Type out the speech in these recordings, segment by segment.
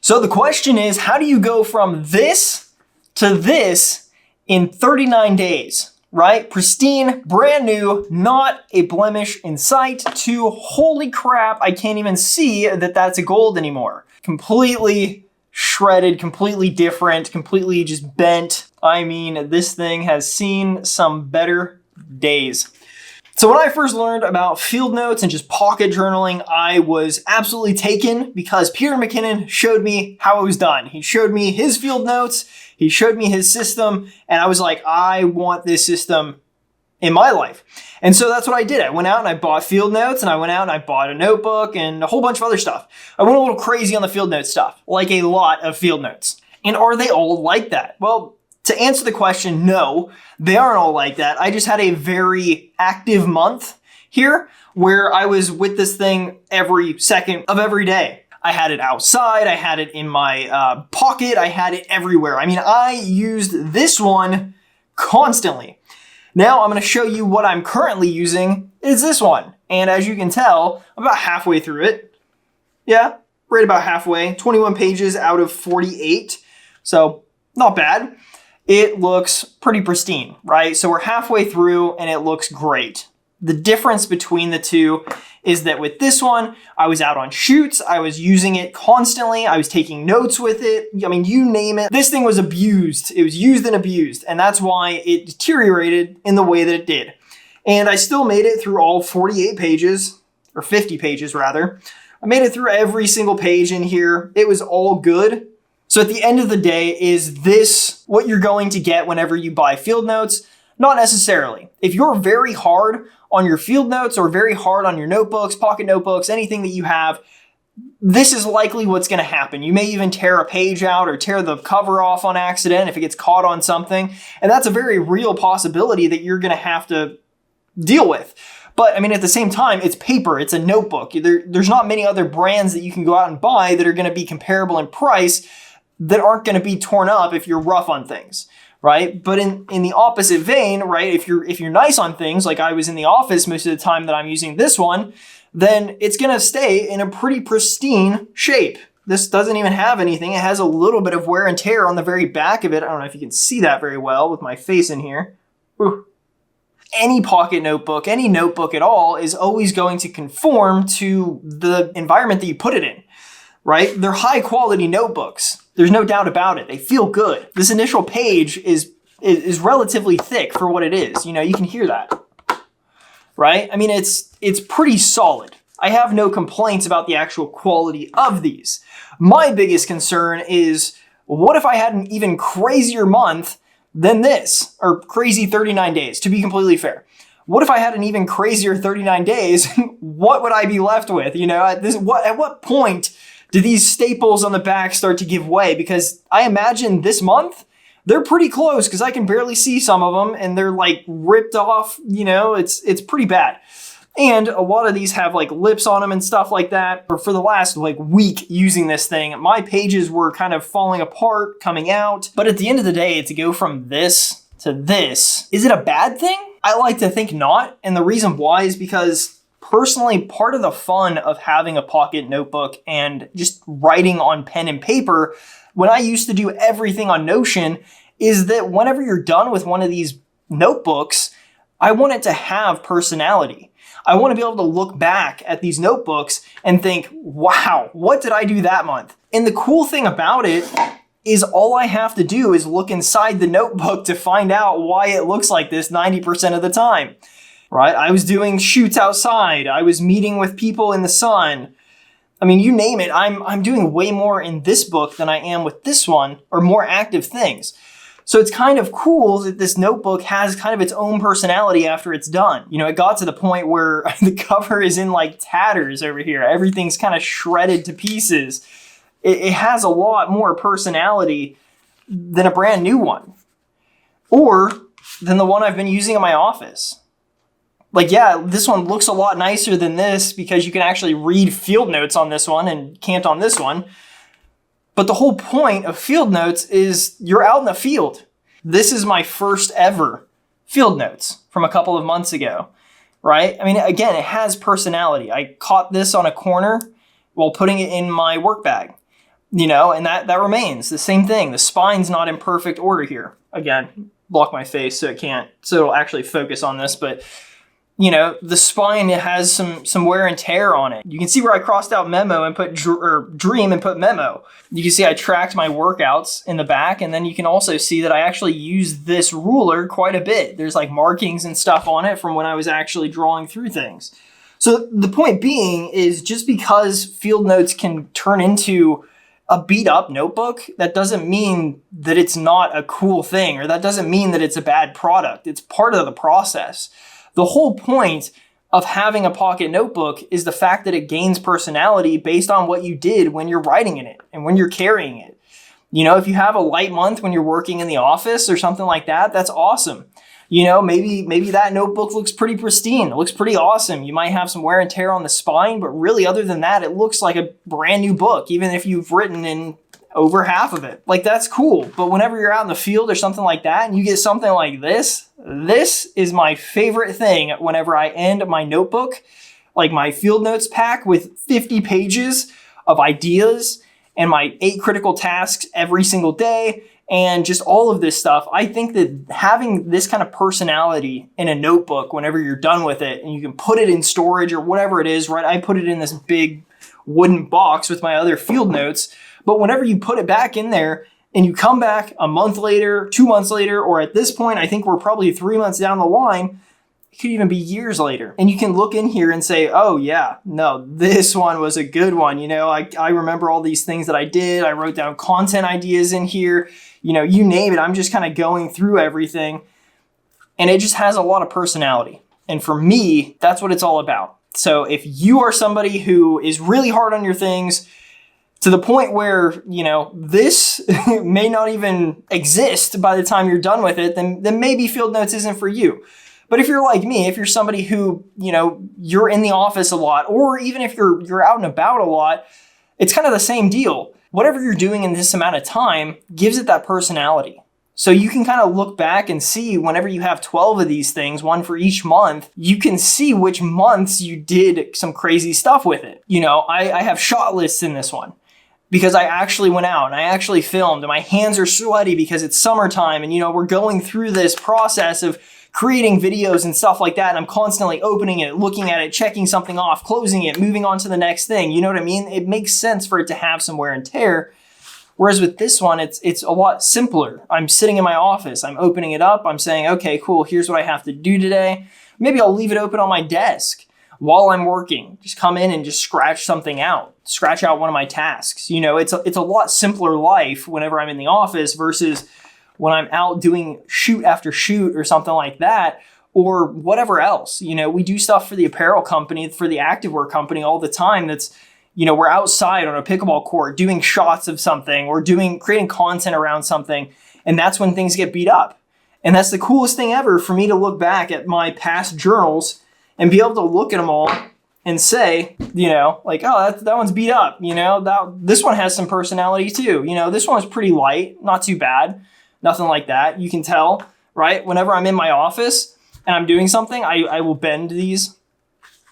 So the question is, how do you go from this to this in 39 days, right? Pristine, brand new, not a blemish in sight, to holy crap, I can't even see that that's a gold anymore. Completely shredded, completely different, completely just bent. I mean, this thing has seen some better days. So when I first learned about field notes and just pocket journaling, I was absolutely taken because Peter McKinnon showed me how it was done. He showed me his field notes, he showed me his system, and I was like, I want this system in my life. And so that's what I did. I went out and I bought field notes, and I went out and I bought a notebook and a whole bunch of other stuff. I went a little crazy on the field note stuff, like a lot of field notes. And are they all like that? Well, to answer the question, no, they aren't all like that. I just had a very active month here where I was with this thing every second of every day. I had it outside, I had it in my pocket, I had it everywhere. I mean, I used this one constantly. Now I'm going to show you what I'm currently using is this one. And as you can tell, I'm about halfway through it. Yeah, right about halfway. 21 pages out of 48. So not bad. It looks pretty pristine, right? So we're halfway through and it looks great. The difference between the two is that with this one, I was out on shoots, I was using it constantly, I was taking notes with it. I mean, you name it. This thing was abused. It was used and abused, and that's why it deteriorated in the way that it did. And I still made it through all 48 pages, or 50 pages rather. I made it through every single page in here. It was all good. So at the end of the day, is this what you're going to get whenever you buy field notes? Not necessarily. If you're very hard on your field notes or very hard on your notebooks, pocket notebooks, anything that you have, this is likely what's going to happen. You may even tear a page out or tear the cover off on accident if it gets caught on something. And that's a very real possibility that you're going to have to deal with. But I mean, at the same time, it's paper, it's a notebook. There's not many other brands that you can go out and buy that are going to be comparable in price that aren't going to be torn up if you're rough on things, right? But in the opposite vein, right, if you're nice on things, like I was in the office most of the time that I'm using this one, then it's going to stay in a pretty pristine shape. This doesn't even have anything. It has a little bit of wear and tear on the very back of it. I don't know if you can see that very well with my face in here. Ooh. Any pocket notebook, any notebook at all is always going to conform to the environment that you put it in, right? They're high quality notebooks. There's no doubt about it. They feel good. This initial page is relatively thick for what it is. You know, you can hear that, right? I mean, it's pretty solid. I have no complaints about the actual quality of these. My biggest concern is, what if I had an even crazier month than this, or crazy 39 days, to be completely fair? What if I had an even crazier 39 days? What would I be left with? You know, at what point do these staples on the back start to give way? Because I imagine this month, they're pretty close because I can barely see some of them and they're like ripped off, you know, it's pretty bad. And a lot of these have like lips on them and stuff like that. Or for the last like week using this thing, my pages were kind of falling apart, coming out. But at the end of the day, to go from this to this, is it a bad thing? I like to think not. And the reason why is because personally, part of the fun of having a pocket notebook and just writing on pen and paper, when I used to do everything on Notion, is that whenever you're done with one of these notebooks, I want it to have personality. I want to be able to look back at these notebooks and think, wow, what did I do that month? And the cool thing about it is all I have to do is look inside the notebook to find out why it looks like this 90% of the time. Right? I was doing shoots outside. I was meeting with people in the sun. I mean, you name it. I'm doing way more in this book than I am with this one, or more active things. So it's kind of cool that this notebook has kind of its own personality after it's done. You know, it got to the point where the cover is in like tatters over here. Everything's kind of shredded to pieces. It has a lot more personality than a brand new one, or than the one I've been using in my office. Like, yeah, this one looks a lot nicer than this because you can actually read field notes on this one and can't on this one. But the whole point of field notes is you're out in the field. This is my first ever field notes from a couple of months ago, right? I mean, again, it has personality. I caught this on a corner while putting it in my work bag. and that remains the same thing. The spine's not in perfect order here. Again, block my face so it'll actually focus on this, but the spine has some wear and tear on it. You can see where I crossed out memo and put dream and put memo. You can see I tracked my workouts in the back, and then you can also see that I actually use this ruler quite a bit. There's like markings and stuff on it from when I was actually drawing through things. So the point being is, just because field notes can turn into a beat up notebook, that doesn't mean that it's not a cool thing, or that doesn't mean that it's a bad product. It's part of the process. The whole point of having a pocket notebook is the fact that it gains personality based on what you did when you're writing in it and when you're carrying it. If you have a light month when you're working in the office or something like that, that's awesome. Maybe that notebook looks pretty pristine. It looks pretty awesome. You might have some wear and tear on the spine, but really other than that, it looks like a brand new book, even if you've written in over half of it. Like, that's cool. But whenever you're out in the field or something like that and you get something like this is my favorite thing whenever I end my notebook, like my field notes pack with 50 pages of ideas and my 8 critical tasks every single day and just all of this stuff. I think that having this kind of personality in a notebook whenever you're done with it, and you can put it in storage or whatever it is, right? I put it in this big wooden box with my other field notes. But whenever you put it back in there and you come back a month later, 2 months later, or at this point, I think we're probably 3 months down the line, it could even be years later. And you can look in here and say, oh yeah, no, this one was a good one. I remember all these things that I did. I wrote down content ideas in here, you name it. I'm just kind of going through everything, and it just has a lot of personality. And for me, that's what it's all about. So if you are somebody who is really hard on your things, to the point where, this may not even exist by the time you're done with it, then maybe field notes isn't for you. But if you're like me, if you're somebody who, you're in the office a lot, or even if you're out and about a lot, it's kind of the same deal. Whatever you're doing in this amount of time gives it that personality. So you can kind of look back and see, whenever you have 12 of these things, one for each month, you can see which months you did some crazy stuff with it. I have shot lists in this one, because I actually went out and I actually filmed, and my hands are sweaty because it's summertime, and we're going through this process of creating videos and stuff like that, and I'm constantly opening it, looking at it, checking something off, closing it, moving on to the next thing. You know what I mean? It makes sense for it to have some wear and tear. Whereas with this one, it's a lot simpler. I'm sitting in my office, I'm opening it up, I'm saying, okay, cool, here's what I have to do today. Maybe I'll leave it open on my desk while I'm working. Just come in and just scratch something out, scratch out one of my tasks. It's a lot simpler life whenever I'm in the office versus when I'm out doing shoot after shoot or something like that, or whatever else. We do stuff for the apparel company, for the activewear company all the time. That's, we're outside on a pickleball court doing shots of something or creating content around something. And that's when things get beat up. And that's the coolest thing ever, for me to look back at my past journals and be able to look at them all and say, like, oh, that one's beat up. This one has some personality too. This one was pretty light, not too bad. Nothing like that. You can tell, right? Whenever I'm in my office and I'm doing something, I will bend these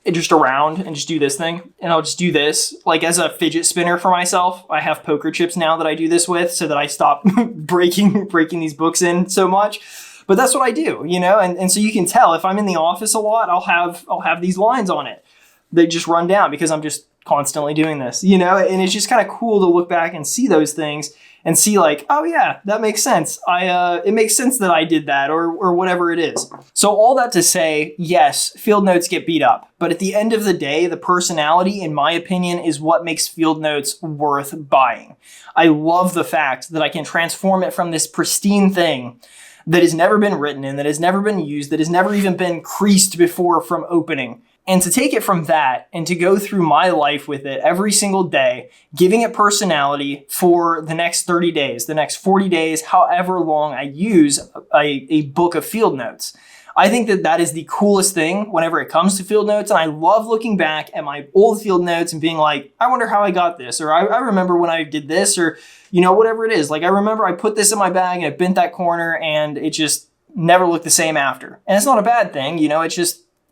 just around and just do this thing. And I'll just do this like as a fidget spinner for myself. I have poker chips now that I do this with, so that I stop breaking these books in so much. But that's what I do, and so you can tell if I'm in the office a lot, I'll have these lines on it. They just run down because I'm just constantly doing this, and it's just kind of cool to look back and see those things and see like, oh yeah, that makes sense. It makes sense that I did that, or whatever it is. So all that to say, yes, field notes get beat up, but at the end of the day, the personality, in my opinion, is what makes field notes worth buying. I love the fact that I can transform it from this pristine thing that has never been written in, that has never been used, that has never even been creased before from opening. And to take it from that and to go through my life with it every single day, giving it personality for the next 30 days, the next 40 days, however long I use a book of field notes. I think that is the coolest thing whenever it comes to field notes. And I love looking back at my old field notes and being like, I wonder how I got this, or I remember when I did this, or whatever it is. Like, I remember I put this in my bag and it bent that corner and it just never looked the same after. And it's not a bad thing,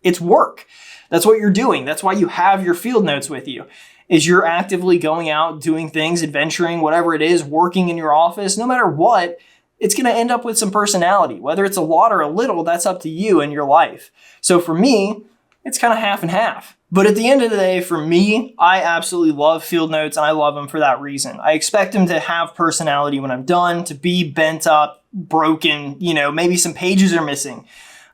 it's work. That's what you're doing. That's why you have your field notes with you. is you're actively going out, doing things, adventuring, whatever it is, working in your office, no matter what, it's going to end up with some personality. Whether it's a lot or a little, that's up to you and your life. So for me, it's kind of half and half. But at the end of the day, for me, I absolutely love field notes, and I love them for that reason. I expect them to have personality when I'm done, to be bent up, broken, maybe some pages are missing.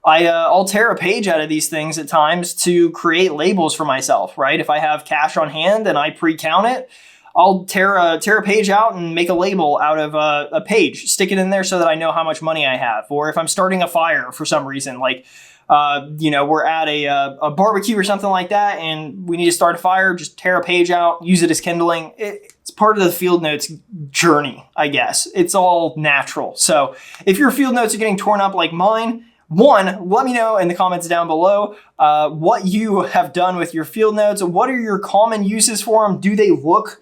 I'll tear a page out of these things at times to create labels for myself, right? If I have cash on hand and I pre-count it, I'll tear a page out and make a label out of a page, stick it in there so that I know how much money I have. Or if I'm starting a fire for some reason, like, we're at a barbecue or something like that and we need to start a fire, just tear a page out, use it as kindling. It's part of the field notes journey, I guess. It's all natural. So if your field notes are getting torn up like mine, one, let me know in the comments down below what you have done with your field notes. What are your common uses for them? Do they look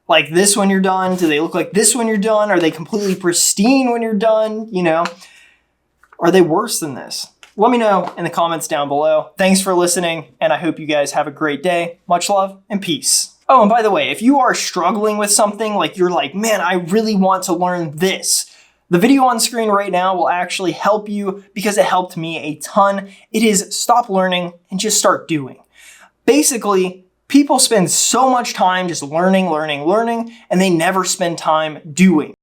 like this when you're done? Do they look like this when you're done? Are they completely pristine when you're done? Are they worse than this? Let me know in the comments down below. Thanks for listening, and I hope you guys have a great day. Much love and peace. Oh, and by the way, if you are struggling with something, like you're like, man, I really want to learn this, the video on screen right now will actually help you because it helped me a ton. It is stop learning and just start doing. Basically, people spend so much time just learning, and they never spend time doing.